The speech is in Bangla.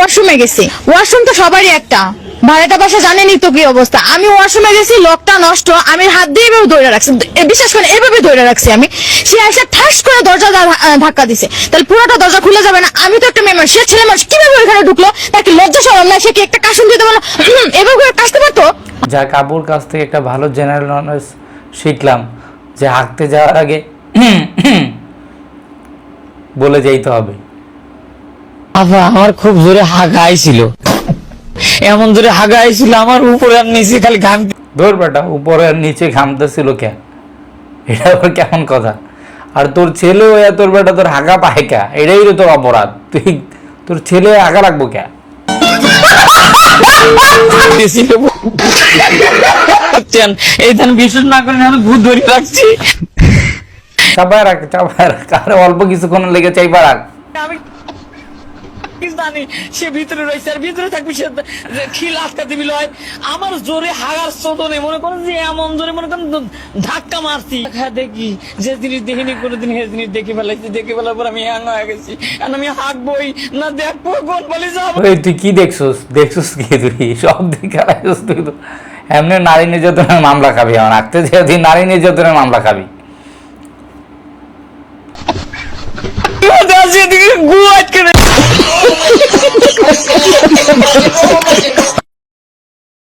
ওয়াশরুমে গেছি, ওয়াশরুম তো সবারই একটা, ভাড়াটা বাসা জানেনই তো কি অবস্থা। আমি ওয়াশরুমে গেছি, লকটা নষ্ট, আমি হাত দিয়ে এভাবে ধরে রাখছি, বিশ্বাস করে এভাবে ধরে রাখছি আমি। সে এসে ঠাস করে দরজা ধাক্কা দিছে, তাহলে পুরোটা দরজা খুলে যাবে না? আমি তো একটা মেয়ে মানুষ, সে ছেলে মানুষ কিভাবে ওইখানে ঢুকলো? তাকে লজ্জা শরম না? সে কি একটা কাশুন দিতে পারলো? এভাবে করে কাশতে পারতো? যাক, আবুর কাছ থেকে একটা ভালো জেনারেল নলেজ শিখলাম যে হাঁকতে যাওয়ার আগে বলে যাইতে হবে। আফা আমার খুব জোরে হাগা আইছিল, এমন জোরে হাগা আইছিল আমার উপরে আর নিচে খালি ঘাম। ধর বেটা, উপরে আর নিচে ঘামতেছিল কেন? এটা আবার কেমন কথা? আর তোর ছেলে হয়ে তোর বেটা তোর হাগা পায়কা, এটাই তো তোর অপরাধ। তুই তোর ছেলে হাগা রাখবো কে? এই ধান বিশ্বাস না করেন আমি ভূত ধরে রাখছি। চাপায় রাখ, চাপায় রাখ, আর অল্প কিছুক্ষণ লেগে চাইবা রাখ। আমি কি জানি সে ভিতরে রয়েছে, আর ভিতরে থাকবি সে খিল আটকাতে দিল। আমার জোরে হাগার চোদনে মনে করেন যে এমন জোরে মনে করেন ধাক্কা মারছি। দেখি যে জিনিস দেখিনি কোনোদিন, সে জিনিস দেখে ফেলাইছি, দেখে ফেলার পর আমি হ্যাং হয়ে গেছি। আর আমি হাঁকবই না, দেখবো কোন বলে যাবো। তুই কি দেখছস? দেখছস কি? তুই সব দেখে আলাইছস। তুই তো এমনি নারী নির্যাতনের মামলা খাবি, আমার আঁকতে যে তুই নারী নির্যাতনের মামলা খাবি। গু আটকে